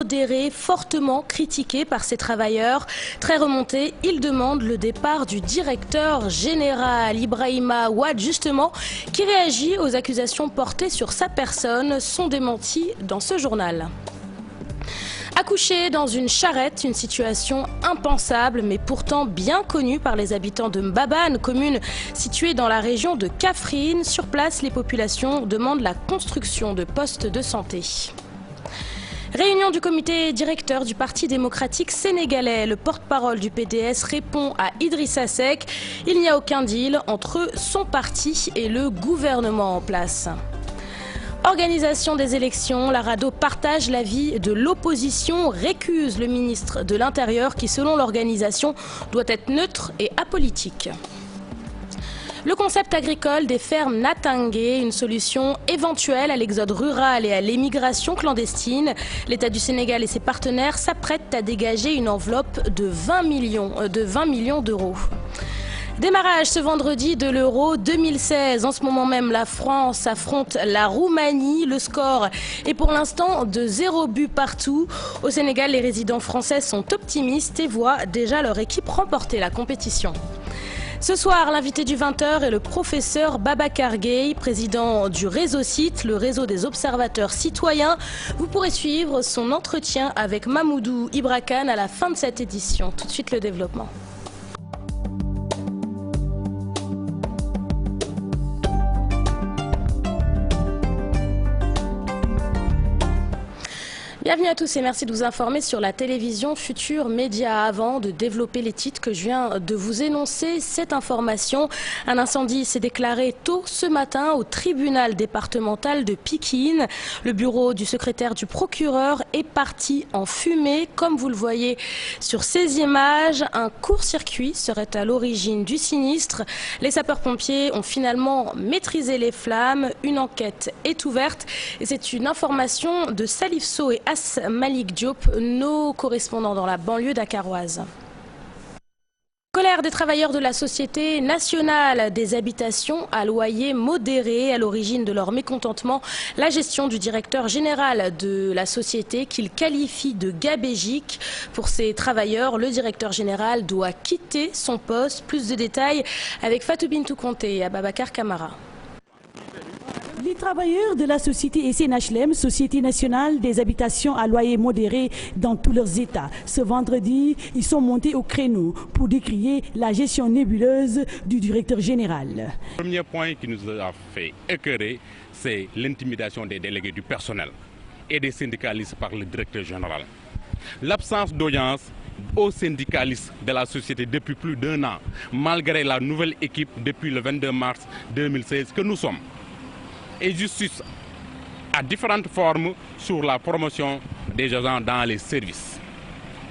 modéré, fortement critiqué par ses travailleurs. Très remonté, il demande le départ du directeur général Ibrahima Ouad, justement, qui réagit aux accusations portées sur sa personne, sont démenties dans ce journal. Accoucher dans une charrette, une situation impensable mais pourtant bien connue par les habitants de Mbabane, commune située dans la région de Kaffrine. Sur place, les populations demandent la construction de postes de santé. Réunion du comité directeur du Parti démocratique sénégalais. Le porte-parole du PDS répond à Idrissa Seck. Il n'y a aucun deal entre son parti et le gouvernement en place. Organisation des élections, la RADDHO partage l'avis de l'opposition, récuse le ministre de l'Intérieur qui, selon l'organisation, doit être neutre et apolitique. Le concept agricole des fermes Natangé, une solution éventuelle à l'exode rural et à l'émigration clandestine. L'État du Sénégal et ses partenaires s'apprêtent à dégager une enveloppe de 20 millions d'euros. Démarrage ce vendredi de l'Euro 2016. En ce moment même, la France affronte la Roumanie. Le score est pour l'instant de 0 but partout. Au Sénégal, les résidents français sont optimistes et voient déjà leur équipe remporter la compétition. Ce soir, l'invité du 20h est le professeur Babacar Gueye, président du réseau CIT, le réseau des observateurs citoyens. Vous pourrez suivre son entretien avec Mamoudou Ibra Kane à la fin de cette édition. Tout de suite, le développement. Bienvenue à tous et merci de vous informer sur la télévision Futur Média. Avant de développer les titres que je viens de vous énoncer, cette information, un incendie s'est déclaré tôt ce matin au tribunal départemental de Pikine. Le bureau du secrétaire du procureur est parti en fumée. Comme vous le voyez sur ces images, un court-circuit serait à l'origine du sinistre. Les sapeurs-pompiers ont finalement maîtrisé les flammes. Une enquête est ouverte et c'est une information de Salif Sow et Malik Diop, nos correspondants dans la banlieue dakaroise. Colère des travailleurs de la Société nationale des habitations à loyer modéré. À l'origine de leur mécontentement, la gestion du directeur général de la société qu'il qualifie de gabégique. Pour ces travailleurs, le directeur général doit quitter son poste. Plus de détails avec Fatou Bintou Conté et Ababacar Kamara. Les travailleurs de la société SNHLM, Société nationale des habitations à loyer modéré dans tous leurs états. Ce vendredi, ils sont montés au créneau pour décrier la gestion nébuleuse du directeur général. Le premier point qui nous a fait écœurer, c'est l'intimidation des délégués du personnel et des syndicalistes par le directeur général. L'absence d'audience aux syndicalistes de la société depuis plus d'1 an, malgré la nouvelle équipe depuis le 22 mars 2016 que nous sommes. Et justice à différentes formes sur la promotion des agents dans les services.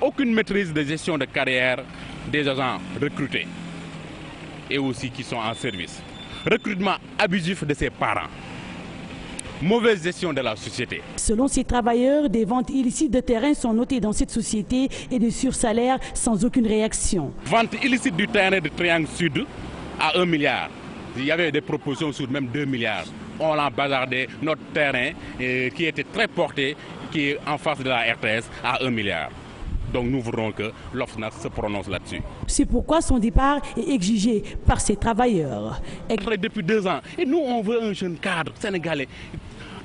Aucune maîtrise de gestion de carrière des agents recrutés et aussi qui sont en service. Recrutement abusif de ses parents. Mauvaise gestion de la société. Selon ces travailleurs, des ventes illicites de terrain sont notées dans cette société et de sursalaires sans aucune réaction. Vente illicite du terrain de Triangle Sud à 1 milliard. Il y avait des propositions sur même 2 milliards. On a bazardé notre terrain qui était très porté, qui est en face de la RTS à 1 milliard. Donc nous voudrons que l'OFNAC se prononce là-dessus. C'est pourquoi son départ est exigé par ces travailleurs. Depuis 2 ans, et nous on veut un jeune cadre sénégalais,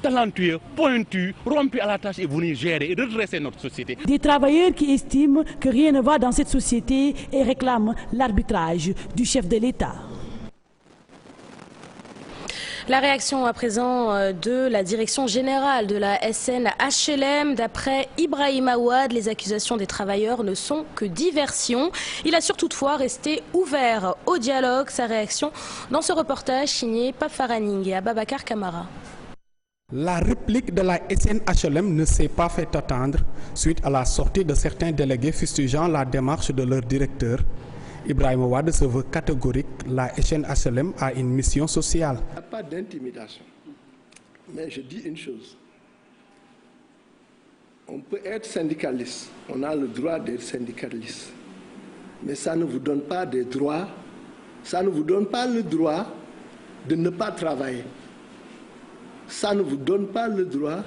talentueux, pointu, rompu à la tâche et venir gérer et redresser notre société. Des travailleurs qui estiment que rien ne va dans cette société et réclament l'arbitrage du chef de l'État. La réaction à présent de la direction générale de la SNHLM. D'après Ibrahima Ouad, les accusations des travailleurs ne sont que diversion. Il assure toutefois rester ouvert au dialogue. Sa réaction dans ce reportage signé Pape Faraning et Ababacar Kamara. La réplique de la SNHLM ne s'est pas fait attendre suite à la sortie de certains délégués fustigeant la démarche de leur directeur. Ibrahima Ouad se veut catégorique, la SNHLM a une mission sociale. Il n'y a pas d'intimidation. Mais je dis une chose. On peut être syndicaliste, on a le droit d'être syndicaliste. Mais ça ne vous donne pas des droits, ça ne vous donne pas le droit de ne pas travailler. Ça ne vous donne pas le droit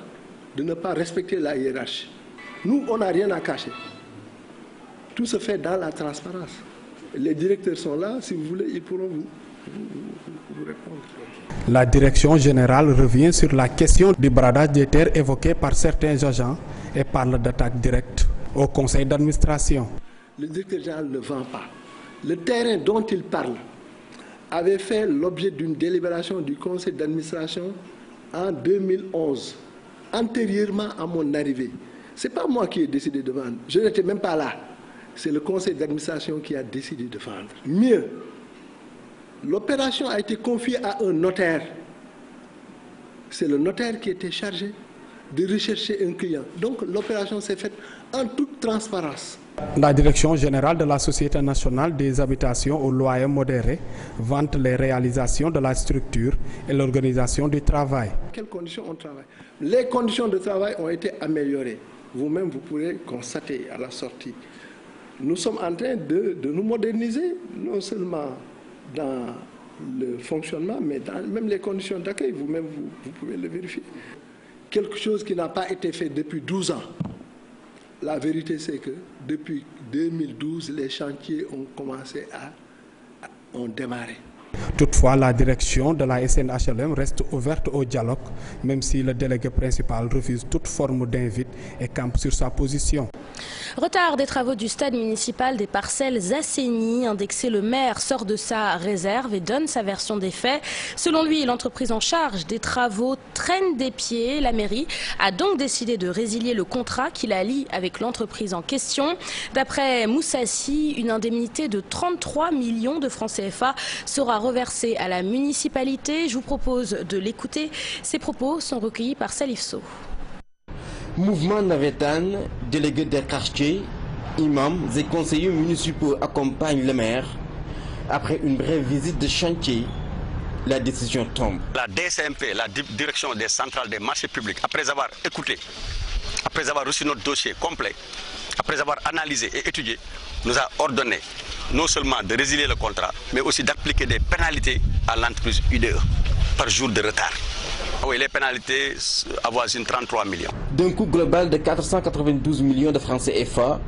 de ne pas respecter la hiérarchie. Nous, on n'a rien à cacher. Tout se fait dans la transparence. Les directeurs sont là, si vous voulez, ils pourront vous répondre. La direction générale revient sur la question du bradage des terres évoquée par certains agents et parle d'attaque directe au conseil d'administration. Le directeur général ne vend pas. Le terrain dont il parle avait fait l'objet d'une délibération du conseil d'administration en 2011, antérieurement à mon arrivée. Ce n'est pas moi qui ai décidé de vendre. Je n'étais même pas là. C'est le conseil d'administration qui a décidé de vendre. Mieux, l'opération a été confiée à un notaire. C'est le notaire qui était chargé de rechercher un client. Donc l'opération s'est faite en toute transparence. La direction générale de la Société nationale des habitations au loyer modéré vante les réalisations de la structure et l'organisation du travail. Quelles conditions on travaille? Les conditions de travail ont été améliorées. Vous-même, vous pourrez constater à la sortie. Nous sommes en train de nous moderniser, non seulement dans le fonctionnement, mais dans même les conditions d'accueil. Vous-même, vous pouvez le vérifier. Quelque chose qui n'a pas été fait depuis 12 ans. La vérité, c'est que depuis 2012, les chantiers ont démarré. Toutefois, la direction de la SNHLM reste ouverte au dialogue, même si le délégué principal refuse toute forme d'invite et campe sur sa position. Retard des travaux du stade municipal des Parcelles assainies. Indexé, le maire sort de sa réserve et donne sa version des faits. Selon lui, l'entreprise en charge des travaux traîne des pieds. La mairie a donc décidé de résilier le contrat qui la lie avec l'entreprise en question. D'après Moussassi, une indemnité de 33 millions de francs CFA sera reversée à la municipalité. Je vous propose de l'écouter. Ces propos sont recueillis par Salif Sow. Mouvement Navetan, délégués des quartiers, imams et conseillers municipaux accompagnent le maire. Après une brève visite de chantier, la décision tombe. La DCMP, la direction des centrales des marchés publics, après avoir écouté, après avoir reçu notre dossier complet, après avoir analysé et étudié, nous a ordonné non seulement de résilier le contrat, mais aussi d'appliquer des pénalités à l'entreprise UDE par jour de retard. Oui, les pénalités avoisinent 33 millions. D'un coût global de 492 millions de francs CFA,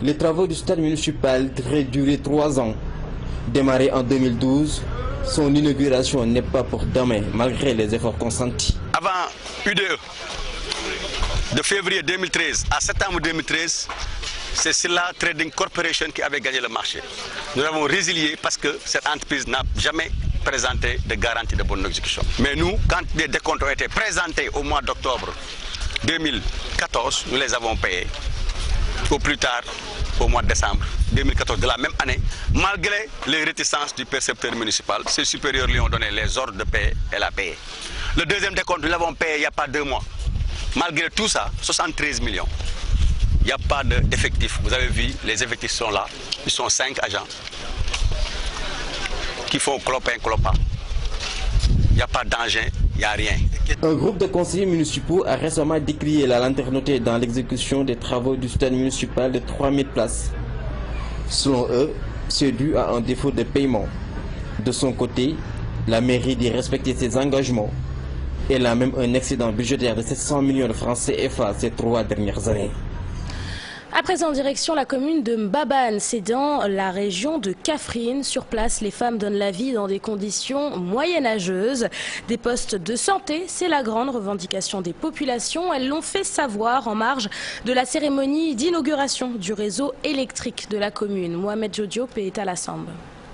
les travaux du stade municipal devraient durer 3 ans. Démarré en 2012, son inauguration n'est pas pour demain, malgré les efforts consentis. Avant UDE, de février 2013 à septembre 2013, c'est Silla Trading Corporation qui avait gagné le marché. Nous l'avons résilié parce que cette entreprise n'a jamais présenté de garantie de bonne exécution. Mais nous, quand les décomptes ont été présentés au mois d'octobre 2014, nous les avons payés. Au plus tard, au mois de décembre 2014 de la même année, malgré les réticences du percepteur municipal, ses supérieurs lui ont donné les ordres de payer, elle a payé. Le deuxième décompte, nous l'avons payé il n'y a pas 2 mois. Malgré tout ça, 73 millions. Il n'y a pas d'effectifs. Vous avez vu, les effectifs sont là. Ils sont 5 agents qui font clopin-clopin. Il n'y a pas d'engin, il n'y a rien. Un groupe de conseillers municipaux a récemment décrié la lenteur notée dans l'exécution des travaux du stade municipal de 3000 places. Selon eux, c'est dû à un défaut de paiement. De son côté, la mairie dit respecter ses engagements. Elle a même un excédent budgétaire de 700 millions de francs CFA ces 3 dernières années. À présent, direction la commune de Mbabane, c'est dans la région de Kaffrine. Sur place, les femmes donnent la vie dans des conditions moyenâgeuses. Des postes de santé, c'est la grande revendication des populations. Elles l'ont fait savoir en marge de la cérémonie d'inauguration du réseau électrique de la commune. Mohamed Jodiop est à la Sambe.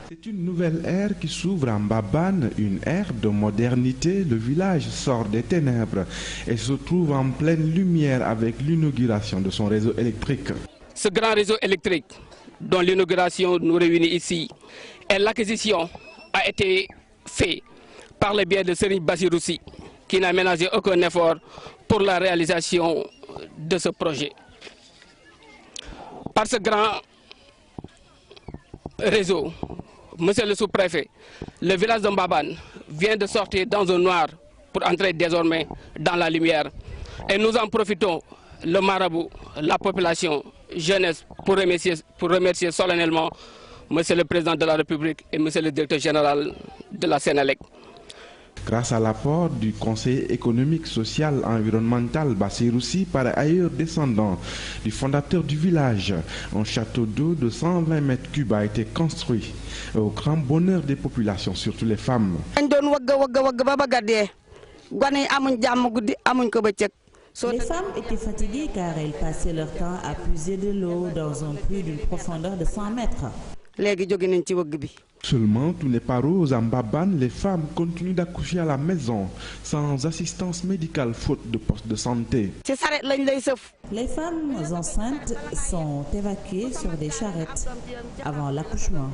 C'est une nouvelle ère qui s'ouvre en Mbabane, une ère de modernité. Le village sort des ténèbres et se trouve en pleine lumière avec l'inauguration de son réseau électrique. Ce grand réseau électrique dont l'inauguration nous réunit ici et l'acquisition a été faite par le biais de Serigne Bassiroussi qui n'a ménagé aucun effort pour la réalisation de ce projet. Par ce grand réseau, Monsieur le sous-préfet, le village de Mbabane vient de sortir dans un noir pour entrer désormais dans la lumière. Et nous en profitons, le marabout, la population, jeunesse, pour remercier solennellement Monsieur le Président de la République et Monsieur le Directeur général de la Sénélec. Grâce à l'apport du Conseil économique, social, environnemental Bassiroussi, par ailleurs descendant du fondateur du village, un château d'eau de 120 mètres cubes a été construit au grand bonheur des populations, surtout les femmes. Les femmes étaient fatiguées car elles passaient leur temps à puiser de l'eau dans un puits d'une profondeur de 100 mètres. Seulement, tout n'est pas rose en Mbabane, les femmes continuent d'accoucher à la maison, sans assistance médicale faute de poste de santé. Les femmes enceintes sont évacuées sur des charrettes avant l'accouchement.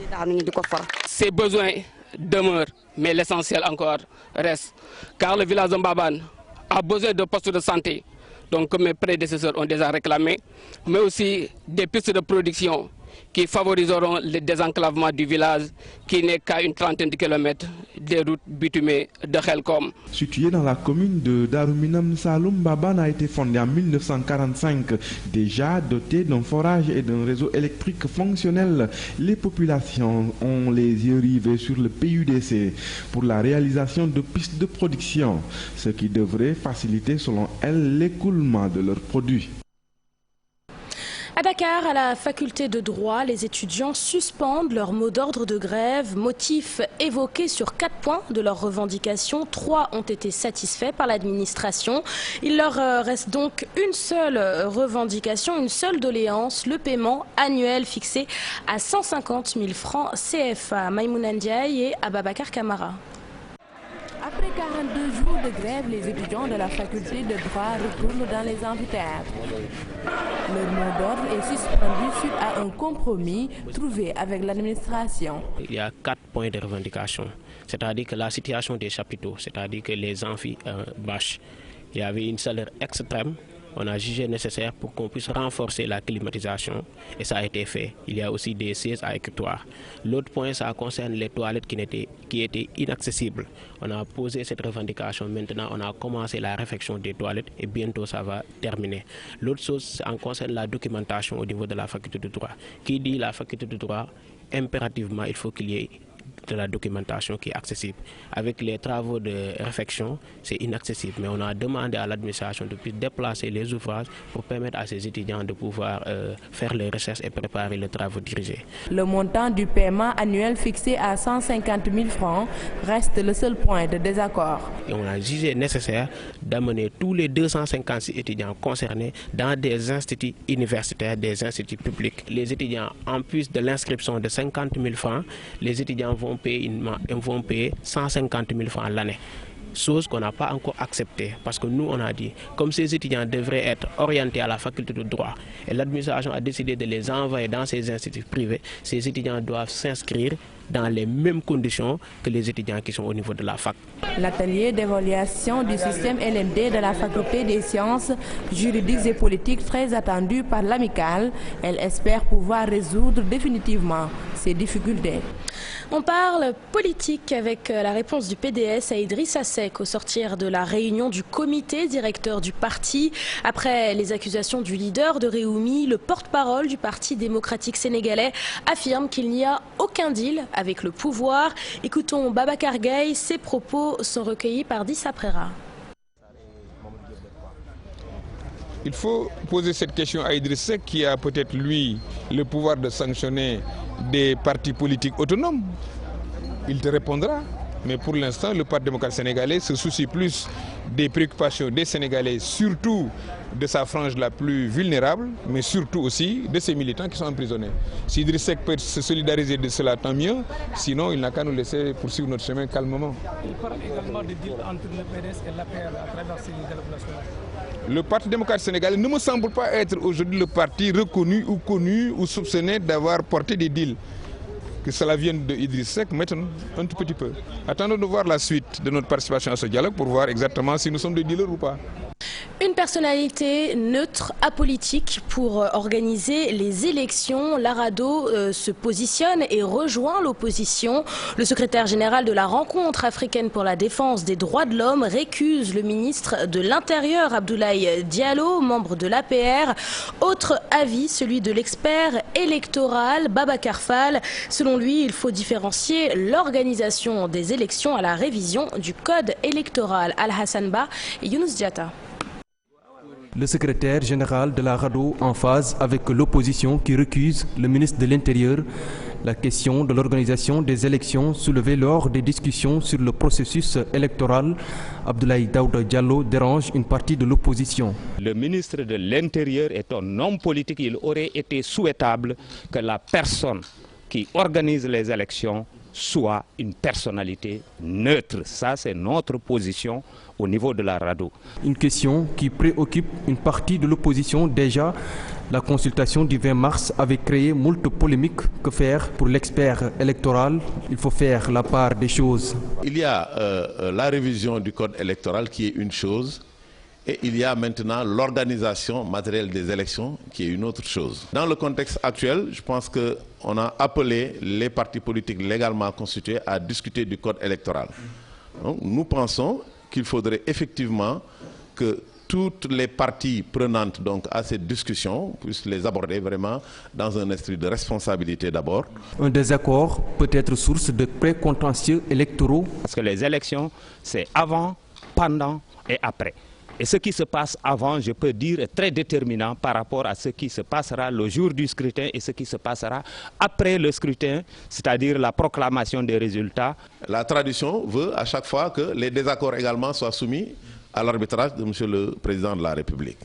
Ces besoins demeurent, mais l'essentiel encore reste, car le village de Mbabane a besoin de postes de santé, donc comme mes prédécesseurs ont déjà réclamé, mais aussi des pistes de production qui favoriseront le désenclavement du village qui n'est qu'à une trentaine de kilomètres des routes bitumées de Khelkom. Situé dans la commune de Daruminam Saloum, Mbabane a été fondé en 1945. Déjà doté d'un forage et d'un réseau électrique fonctionnel, les populations ont les yeux rivés sur le PUDC pour la réalisation de pistes de production, ce qui devrait faciliter selon elles l'écoulement de leurs produits. À Dakar, à la faculté de droit, les étudiants suspendent leur mot d'ordre de grève. Motif évoqué sur 4 points de leurs revendications. 3 ont été satisfaits par l'administration. Il leur reste donc une seule revendication, une seule doléance, le paiement annuel fixé à 150 000 francs CFA. Maïmouna Ndiaye et Ababakar Kamara. Après 42 jours de grève, les étudiants de la faculté de droit retournent dans les amphithéâtres. Leur mot d'ordre est suspendu suite à un compromis trouvé avec l'administration. Il y a 4 points de revendication, c'est-à-dire que la situation des chapiteaux, c'est-à-dire que les amphis bâches, il y avait une chaleur extrême. On a jugé nécessaire pour qu'on puisse renforcer la climatisation et ça a été fait. Il y a aussi des sièges à écritoire. L'autre point, ça concerne les toilettes qui étaient inaccessibles. On a posé cette revendication. Maintenant, on a commencé la réfection des toilettes et bientôt ça va terminer. L'autre chose, ça concerne la documentation au niveau de la faculté de droit. Qui dit la faculté de droit, impérativement, il faut qu'il y ait de la documentation qui est accessible. Avec les travaux de réfection, c'est inaccessible. Mais on a demandé à l'administration de déplacer les ouvrages pour permettre à ces étudiants de pouvoir faire les recherches et préparer les travaux dirigés. Le montant du paiement annuel fixé à 150 000 francs reste le seul point de désaccord. Et on a jugé nécessaire d'amener tous les 256 étudiants concernés dans des instituts universitaires, des instituts publics. Les étudiants, en plus de l'inscription de 50 000 francs, les étudiants vont payer 150 000 francs l'année. Chose qu'on n'a pas encore acceptée parce que nous on a dit, comme ces étudiants devraient être orientés à la faculté de droit et l'administration a décidé de les envoyer dans ces instituts privés, ces étudiants doivent s'inscrire dans les mêmes conditions que les étudiants qui sont au niveau de la fac. L'atelier d'évaluation du système LMD de la faculté des sciences juridiques et politiques très attendu par l'amicale, elle espère pouvoir résoudre définitivement ces difficultés. On parle politique avec la réponse du PDS à Idrissa Seck au sortir de la réunion du comité directeur du parti. Après les accusations du leader de Réumi, le porte-parole du Parti démocratique sénégalais affirme qu'il n'y a aucun deal avec le pouvoir. Écoutons Babacar Gaye, ses propos sont recueillis par Dissa Prera. Il faut poser cette question à Idriss Seck qui a peut-être lui le pouvoir de sanctionner des partis politiques autonomes. Il te répondra. Mais pour l'instant, le Parti démocrate sénégalais se soucie plus des préoccupations des Sénégalais, surtout de sa frange la plus vulnérable, mais surtout aussi de ses militants qui sont emprisonnés. Si Idriss Seck peut se solidariser de cela, tant mieux. Sinon, il n'a qu'à nous laisser poursuivre notre chemin calmement. Il parle également de deal entre le PDS et l'APR à travers ces délibérations. Le Parti démocrate sénégalais ne me semble pas être aujourd'hui le parti reconnu ou connu ou soupçonné d'avoir porté des deals. Que cela vienne de Idriss Seck, maintenant, un tout petit peu. Attendons de voir la suite de notre participation à ce dialogue pour voir exactement si nous sommes des dealers ou pas. Une personnalité neutre, apolitique pour organiser les élections. L'Arado se positionne et rejoint l'opposition. Le secrétaire général de la Rencontre africaine pour la défense des droits de l'homme récuse le ministre de l'Intérieur, Abdoulaye Diallo, membre de l'APR. Autre avis, celui de l'expert électoral Babacar Fall. Selon lui, il faut différencier l'organisation des élections à la révision du code électoral. Al-Hassan Ba et Younous Diatta. Le secrétaire général de la RADDHO en phase avec l'opposition qui récuse le ministre de l'Intérieur. La question de l'organisation des élections soulevée lors des discussions sur le processus électoral, Abdoulaye Daouda Diallo dérange une partie de l'opposition. Le ministre de l'Intérieur est un homme politique. Il aurait été souhaitable que la personne qui organise les élections soit une personnalité neutre. Ça, c'est notre position au niveau de la RADDHO. Une question qui préoccupe une partie de l'opposition. Déjà, la consultation du 20 mars avait créé moult polémiques. Que faire pour l'expert électoral? Il faut faire la part des choses. Il y a la révision du code électoral qui est une chose. Et il y a maintenant l'organisation matérielle des élections qui est une autre chose. Dans le contexte actuel, je pense qu'on a appelé les partis politiques légalement constitués à discuter du code électoral. Donc, nous pensons qu'il faudrait effectivement que toutes les parties prenantes donc, à cette discussion puissent les aborder vraiment dans un esprit de responsabilité d'abord. Un désaccord peut être source de précontentieux électoraux. Parce que les élections, c'est avant, pendant et après. Et ce qui se passe avant, je peux dire, est très déterminant par rapport à ce qui se passera le jour du scrutin et ce qui se passera après le scrutin, c'est-à-dire la proclamation des résultats. La tradition veut à chaque fois que les désaccords également soient soumis à l'arbitrage de M. le Président de la République.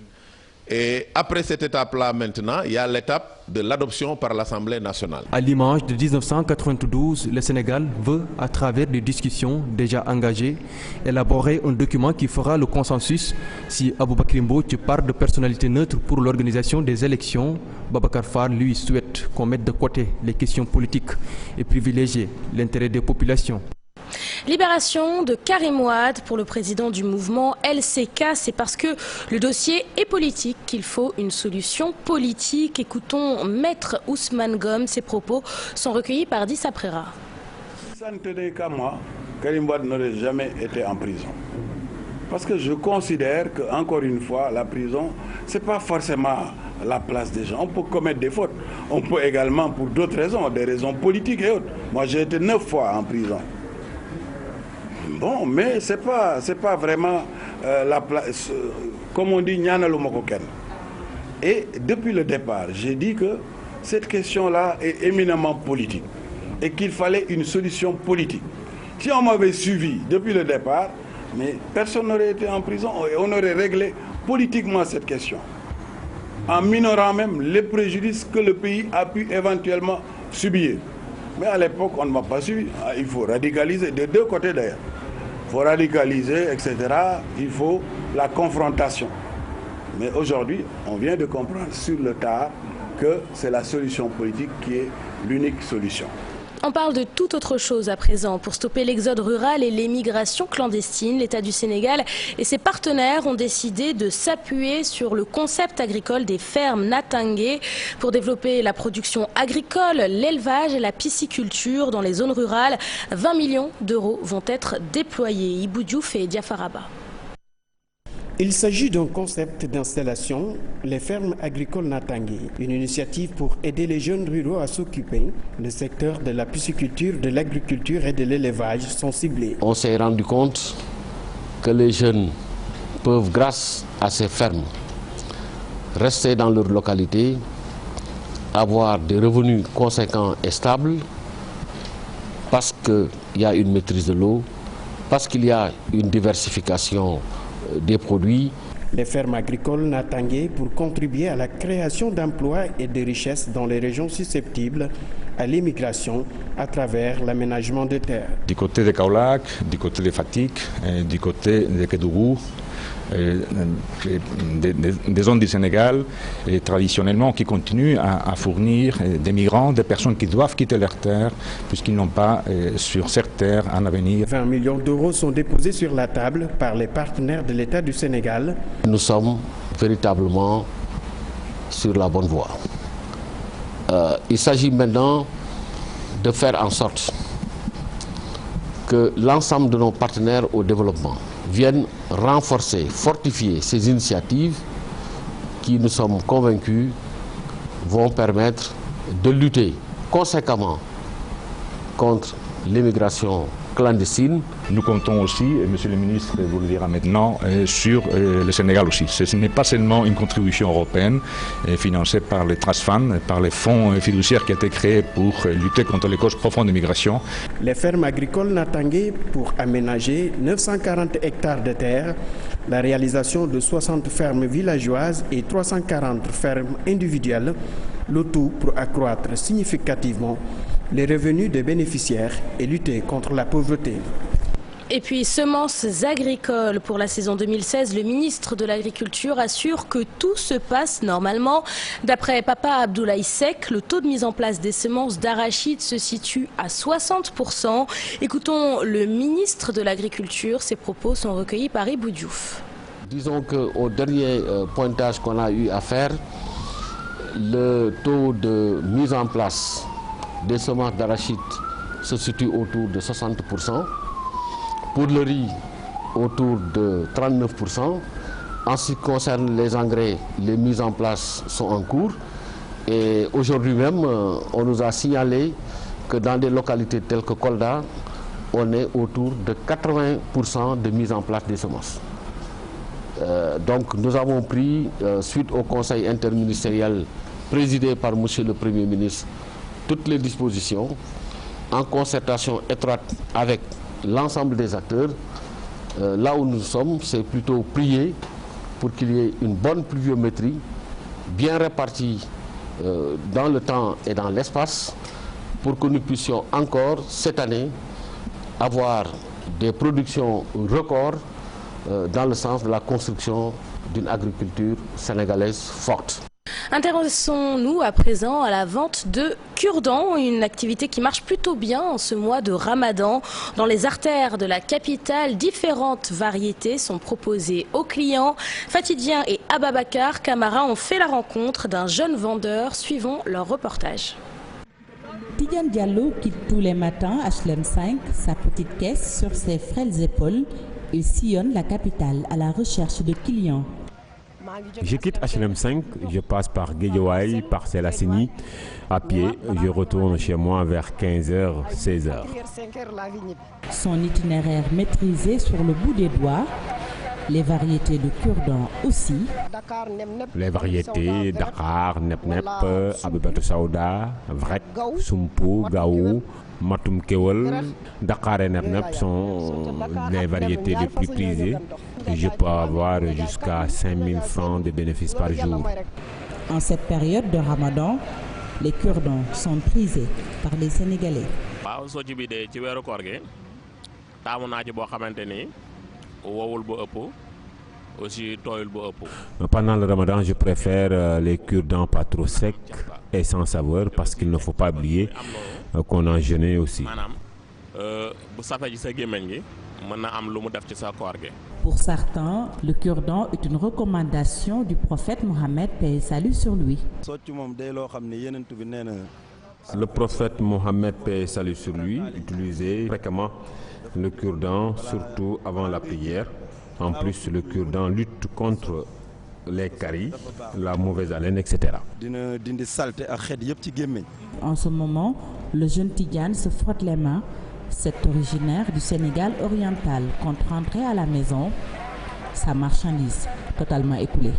Et après cette étape-là, maintenant, il y a l'étape de l'adoption par l'Assemblée nationale. À l'image de 1992, le Sénégal veut, à travers des discussions déjà engagées, élaborer un document qui fera le consensus. Si Aboubakry Mbodj parle de personnalité neutre pour l'organisation des élections, Babacar Fall, lui, souhaite qu'on mette de côté les questions politiques et privilégier l'intérêt des populations. Libération de Karim Wade pour le président du mouvement LCK. C'est parce que le dossier est politique qu'il faut une solution politique. Écoutons Maître Ousmane Gom. Ses propos sont recueillis par Dissa Prera. Ça ne tenait qu'à moi, Karim Wade n'aurait jamais été en prison. Parce que je considère que, encore une fois, la prison, ce n'est pas forcément la place des gens. On peut commettre des fautes. On peut également, pour d'autres raisons, des raisons politiques et autres. Moi, j'ai été 9 fois en prison. Bon, mais ce n'est pas vraiment la place, comme on dit, Nyana Lomokoken. Et depuis le départ, j'ai dit que cette question-là est éminemment politique et qu'il fallait une solution politique. Si on m'avait suivi depuis le départ, mais personne n'aurait été en prison et on aurait réglé politiquement cette question, en minorant même les préjudices que le pays a pu éventuellement subir. Mais à l'époque, on ne m'a pas suivi. Il faut radicaliser, des deux côtés d'ailleurs. Il faut radicaliser, etc. Il faut la confrontation. Mais aujourd'hui, on vient de comprendre sur le tard que c'est la solution politique qui est l'unique solution. On parle de toute autre chose à présent. Pour stopper l'exode rural et l'émigration clandestine, l'État du Sénégal et ses partenaires ont décidé de s'appuyer sur le concept agricole des fermes Natangué pour développer la production agricole, l'élevage et la pisciculture dans les zones rurales. 20 millions d'euros vont être déployés. Ibou Diouf et Diafaraba. Il s'agit d'un concept d'installation, les fermes agricoles Natangué, une initiative pour aider les jeunes ruraux à s'occuper. Le secteur de la pisciculture, de l'agriculture et de l'élevage sont ciblés. On s'est rendu compte que les jeunes peuvent, grâce à ces fermes, rester dans leur localité, avoir des revenus conséquents et stables, parce qu'il y a une maîtrise de l'eau, parce qu'il y a une diversification des produits. Les fermes agricoles Natangué pour contribuer à la création d'emplois et de richesses dans les régions susceptibles à l'immigration à travers l'aménagement de terres. Du côté de Kaolack, du côté de Fatick, du côté de Kédougou, des zones du Sénégal et traditionnellement qui continuent à fournir des migrants, des personnes qui doivent quitter leur terre puisqu'ils n'ont pas sur cette terre un avenir. 20 millions d'euros sont déposés sur la table par les partenaires de l'État du Sénégal. Nous sommes véritablement sur la bonne voie. Il s'agit maintenant de faire en sorte que l'ensemble de nos partenaires au développement viennent renforcer, fortifier ces initiatives qui, nous sommes convaincus, vont permettre de lutter conséquemment contre l'immigration clandestine. Nous comptons aussi, et Monsieur le ministre vous le dira maintenant, sur le Sénégal aussi. Ce n'est pas seulement une contribution européenne financée par les Trust Funds, par les fonds fiduciaires qui ont été créés pour lutter contre les causes profondes de migration. Les fermes agricoles Natangué pour aménager 940 hectares de terre, la réalisation de 60 fermes villageoises et 340 fermes individuelles, le tout pour accroître significativement les revenus des bénéficiaires et lutter contre la pauvreté. Et puis, semences agricoles pour la saison 2016, le ministre de l'Agriculture assure que tout se passe normalement. D'après Papa Abdoulaye Seck, le taux de mise en place des semences d'arachide se situe à 60%. Écoutons le ministre de l'Agriculture, ses propos sont recueillis par Ibou Diouf. Disons qu'au dernier pointage qu'on a eu à faire, le taux de mise en place des semences d'arachide se situe autour de 60%. Pour le riz, autour de 39%. En ce qui concerne les engrais, les mises en place sont en cours. Et aujourd'hui même, on nous a signalé que dans des localités telles que Kolda, on est autour de 80% de mise en place des semences. Donc nous avons pris, suite au conseil interministériel présidé par Monsieur le Premier ministre, toutes les dispositions en concertation étroite avec l'ensemble des acteurs. Là où nous sommes, c'est plutôt prier pour qu'il y ait une bonne pluviométrie, bien répartie dans le temps et dans l'espace, pour que nous puissions encore, cette année, avoir des productions records dans le sens de la construction d'une agriculture sénégalaise forte. Intéressons-nous à présent à la vente de cure-dents, une activité qui marche plutôt bien en ce mois de Ramadan. Dans les artères de la capitale, différentes variétés sont proposées aux clients. Fatidien et Ababakar Camara ont fait la rencontre d'un jeune vendeur. Suivons leur reportage. Tidiane Diallo quitte tous les matins HLM 5, sa petite caisse sur ses frêles épaules. Il sillonne la capitale à la recherche de clients. Je quitte HLM 5, je passe par Guédiawaye, par Célassini. À pied, je retourne chez moi vers 15h, 16h. Son itinéraire maîtrisé sur le bout des doigts. Les variétés de cure-dents aussi. Les variétés Dakar, Nep-Nep, Abibatou Saouda, Vrek, Sumpu, Gaou, Matum Kewel. Dakar et Nep-Nep sont les variétés les plus prisées. Je peux avoir jusqu'à 5 000 francs de bénéfices par jour. En cette période de Ramadan, les cure-dents sont prisés par les Sénégalais. Pendant le Ramadan, je préfère les cure-dents pas trop secs et sans saveur parce qu'il ne faut pas oublier qu'on a jeûné aussi. Pour certains, le cure-dent est une recommandation du prophète Mohammed, paix et salut sur lui. Le prophète Mohammed, paix et salut sur lui, utilisait fréquemment le cure-dent, surtout avant la prière. En plus, le cure-dent lutte contre les caries, la mauvaise haleine, etc. En ce moment, le jeune Tidiane se frotte les mains. Cet originaire du Sénégal oriental compte rentrer à la maison, sa marchandise totalement écoulée.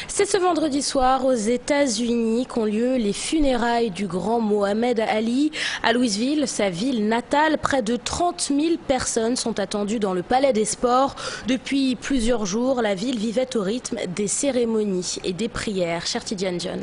C'est ce vendredi soir aux États-Unis qu'ont lieu les funérailles du grand Mohamed Ali. À Louisville, sa ville natale, près de 30 000 personnes sont attendues dans le Palais des Sports. Depuis plusieurs jours, la ville vivait au rythme des cérémonies et des prières. Cher Tidiane John.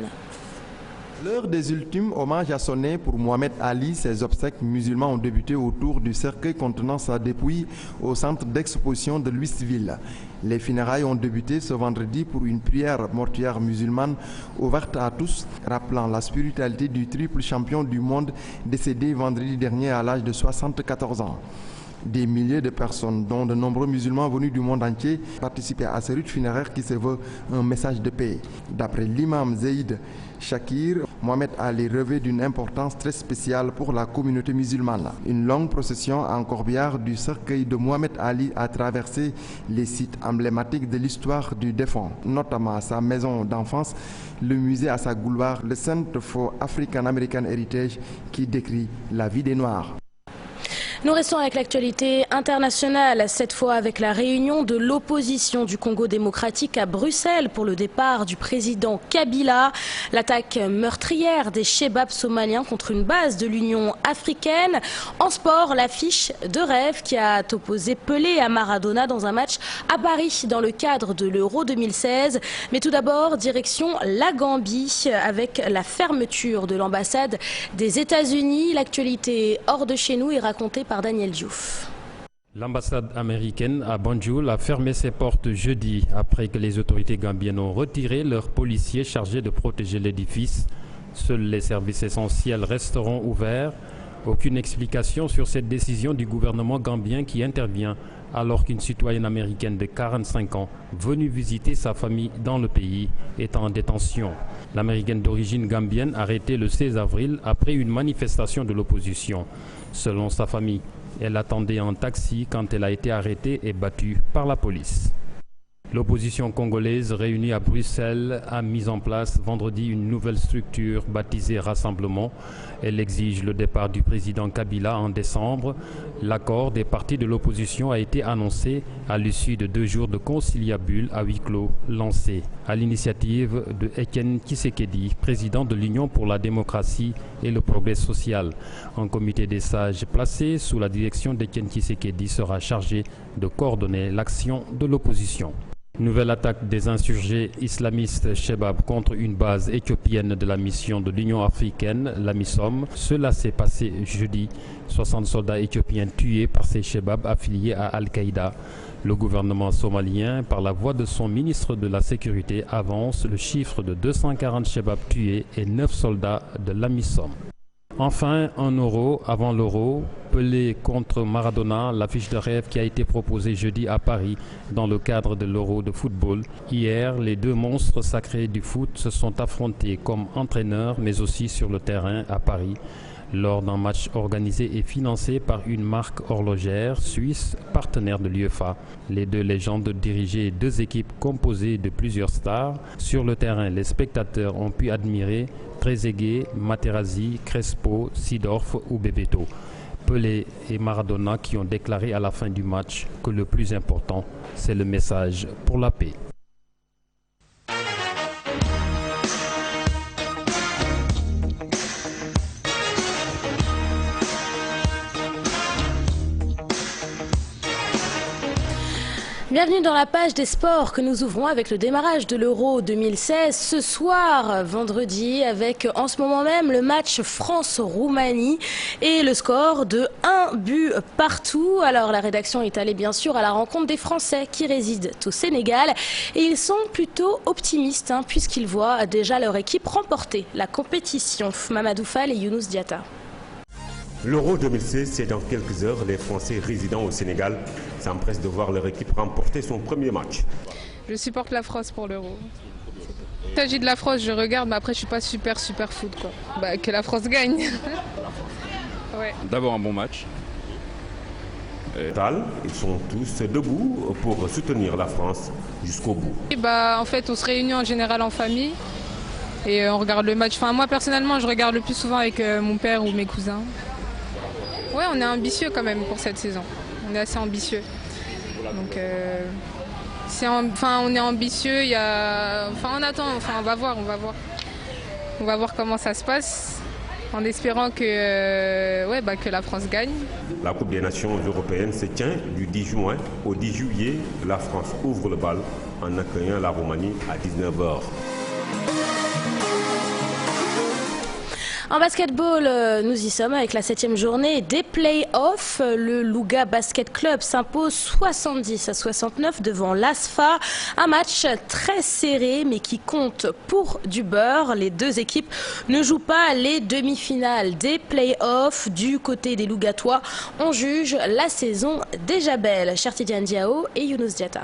L'heure des ultimes hommages a sonné pour Mohamed Ali. Ses obsèques musulmans ont débuté autour du cercueil contenant sa dépouille au centre d'exposition de Louisville. Les funérailles ont débuté ce vendredi pour une prière mortuaire musulmane ouverte à tous, rappelant la spiritualité du triple champion du monde décédé vendredi dernier à l'âge de 74 ans. Des milliers de personnes, dont de nombreux musulmans venus du monde entier, participaient à ces rites funéraires qui se veut un message de paix. D'après l'imam Zaïd Shakir, Mohamed Ali revêt d'une importance très spéciale pour la communauté musulmane. Une longue procession en corbillard du cercueil de Mohamed Ali a traversé les sites emblématiques de l'histoire du défunt, notamment sa maison d'enfance, le musée à sa gloire, le Center for African American Heritage qui décrit la vie des Noirs. Nous restons avec l'actualité internationale, cette fois avec la réunion de l'opposition du Congo démocratique à Bruxelles pour le départ du président Kabila. L'attaque meurtrière des Chebabs somaliens contre une base de l'Union africaine. En sport, l'affiche de rêve qui a opposé Pelé à Maradona dans un match à Paris dans le cadre de l'Euro 2016. Mais tout d'abord, direction la Gambie avec la fermeture de l'ambassade des États-Unis. L'actualité hors de chez nous est racontée par Daniel Diouf. L'ambassade américaine à Banjul a fermé ses portes jeudi après que les autorités gambiennes ont retiré leurs policiers chargés de protéger l'édifice. Seuls les services essentiels resteront ouverts. Aucune explication sur cette décision du gouvernement gambien qui intervient alors qu'une citoyenne américaine de 45 ans venue visiter sa famille dans le pays est en détention. L'américaine d'origine gambienne arrêtée le 16 avril après une manifestation de l'opposition. Selon sa famille, elle attendait un taxi quand elle a été arrêtée et battue par la police. L'opposition congolaise réunie à Bruxelles a mis en place vendredi une nouvelle structure baptisée Rassemblement. Elle exige le départ du président Kabila en décembre. L'accord des partis de l'opposition a été annoncé à l'issue de 2 jours de conciliabule à huis clos lancés à l'initiative de Etienne Tshisekedi, président de l'Union pour la démocratie et le progrès social. Un comité des sages placé sous la direction d'Etienne Tshisekedi sera chargé de coordonner l'action de l'opposition. Nouvelle attaque des insurgés islamistes Chebab contre une base éthiopienne de la mission de l'Union africaine, la MISOM. Cela s'est passé jeudi. 60 soldats éthiopiens tués par ces Chebab affiliés à Al-Qaïda. Le gouvernement somalien, par la voix de son ministre de la Sécurité, avance le chiffre de 240 Chebab tués et 9 soldats de la MISOM. Enfin, 1 euro avant l'euro, Pelé contre Maradona, l'affiche de rêve qui a été proposée jeudi à Paris dans le cadre de l'Euro de football. Hier, les 2 monstres sacrés du foot se sont affrontés comme entraîneurs mais aussi sur le terrain à Paris lors d'un match organisé et financé par une marque horlogère suisse, partenaire de l'UEFA. Les 2 légendes dirigeaient 2 équipes composées de plusieurs stars. Sur le terrain, les spectateurs ont pu admirer Trezeguet, Materazzi, Crespo, Seedorf ou Bebeto. Pelé et Maradona qui ont déclaré à la fin du match que le plus important, c'est le message pour la paix. Bienvenue dans la page des sports que nous ouvrons avec le démarrage de l'Euro 2016 ce soir, vendredi, avec en ce moment même le match France-Roumanie et le score de 1 but partout. Alors la rédaction est allée bien sûr à la rencontre des Français qui résident au Sénégal et ils sont plutôt optimistes puisqu'ils voient déjà leur équipe remporter la compétition. Mamadou Fall et Younous Diatta. L'Euro 2016, c'est dans quelques heures. Les Français résidant au Sénégal s'empressent de voir leur équipe remporter son premier match. Je supporte la France pour l'Euro. Il s'agit de la France, je regarde, mais après je suis pas super foot quoi. Que la France gagne. Ouais. D'abord un bon match. Ils sont tous debout pour soutenir la France jusqu'au bout. Et en fait, on se réunit en général en famille et on regarde le match. Enfin, moi personnellement, je regarde le plus souvent avec mon père ou mes cousins. Ouais, on est ambitieux quand même pour cette saison. On est assez ambitieux. Donc, on est ambitieux. On attend. On va voir. On va voir comment ça se passe, en espérant que la France gagne. La Coupe des Nations européennes se tient du 10 juin au 10 juillet. La France ouvre le bal en accueillant la Roumanie à 19h. En basketball, nous y sommes avec la 7e journée des play-offs. Le Louga Basket Club s'impose 70-69 devant l'ASFA. Un match très serré mais qui compte pour du beurre. Les deux équipes ne jouent pas les demi-finales des play-offs. Du côté des Lougatois, on juge la saison déjà belle. Chertidiane Diao et Younous Diatta.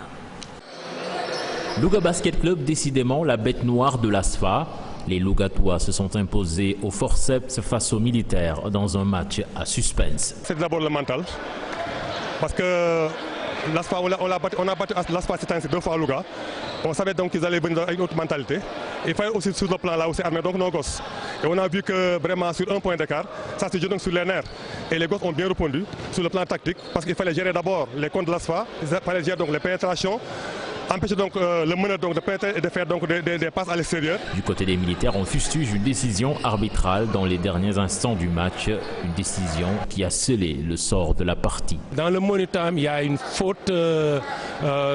Louga Basket Club, décidément la bête noire de l'ASFA. Les Lougatois se sont imposés au forceps face aux militaires dans un match à suspense. C'est d'abord le mental, parce que l'ASFA, on a battu l'ASFA cette année 2 fois à Louga. On savait donc qu'ils allaient venir avec une autre mentalité. Il fallait aussi sur le plan là aussi armer donc nos gosses. Et on a vu que vraiment sur un point d'écart, ça se joue donc sur les nerfs. Et les gosses ont bien répondu sur le plan tactique, parce qu'il fallait gérer d'abord les comptes de l'ASFA, il fallait gérer donc les pénétrations, empêcher donc le meneur donc de pénétrer et de faire donc des passes à l'extérieur. Du côté des militaires, on fustige une décision arbitrale dans les derniers instants du match. Une décision qui a scellé le sort de la partie. Dans le monitoring, il y a une faute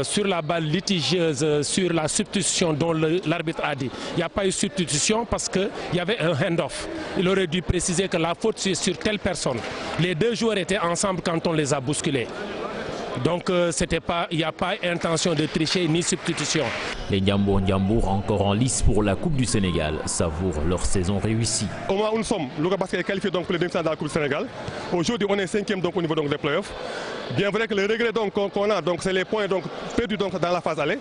sur la balle litigieuse, sur la substitution dont l'arbitre a dit. Il n'y a pas eu substitution parce qu'il y avait un hand-off. Il aurait dû préciser que la faute c'est sur telle personne. Les deux joueurs étaient ensemble quand on les a bousculés. Donc il n'y a pas intention de tricher ni substitution. Les Ndiambour encore en lice pour la Coupe du Sénégal savourent leur saison réussie. Au moment où nous sommes, Louga Basket est qualifié donc pour les demi-finales de la Coupe du Sénégal. Aujourd'hui, on est 5e donc au niveau donc des playoffs. Bien vrai que le regret donc qu'on a, donc c'est les points donc perdus donc dans la phase aller.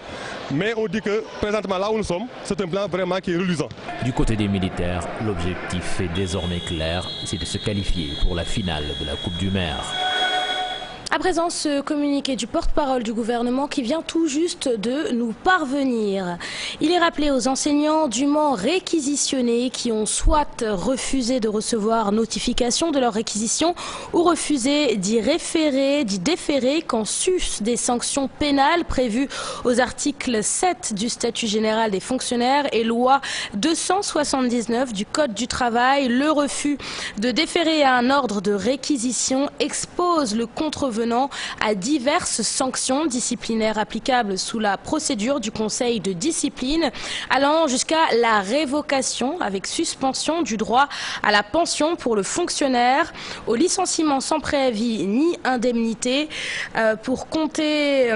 Mais on dit que présentement là où nous sommes, c'est un plan vraiment qui est reluisant. Du côté des militaires, l'objectif est désormais clair, c'est de se qualifier pour la finale de la Coupe du Maire. À présent, ce communiqué du porte-parole du gouvernement qui vient tout juste de nous parvenir. Il est rappelé aux enseignants dûment réquisitionnés qui ont soit refusé de recevoir notification de leur réquisition ou refusé d'y déférer qu'en sus des sanctions pénales prévues aux articles 7 du statut général des fonctionnaires et loi 279 du Code du travail. Le refus de déférer à un ordre de réquisition expose le contrevenant à diverses sanctions disciplinaires applicables sous la procédure du Conseil de discipline, allant jusqu'à la révocation avec suspension du droit à la pension pour le fonctionnaire, au licenciement sans préavis ni indemnité pour compter...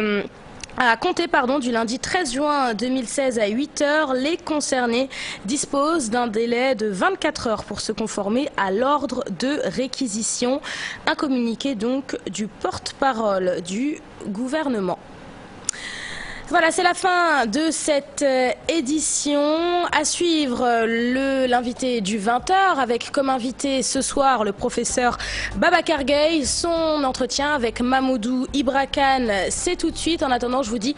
À compter du lundi 13 juin 2016 à 8 h, les concernés disposent d'un délai de 24 heures pour se conformer à l'ordre de réquisition. Un communiqué donc du porte-parole du gouvernement. Voilà, c'est la fin de cette édition. À suivre l'invité du 20 h avec comme invité ce soir le professeur Babacar Gueye. Son entretien avec Mamoudou Ibra Kane, c'est tout de suite. En attendant, je vous dis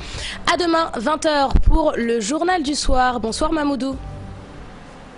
à demain 20 h pour le journal du soir. Bonsoir Mamoudou.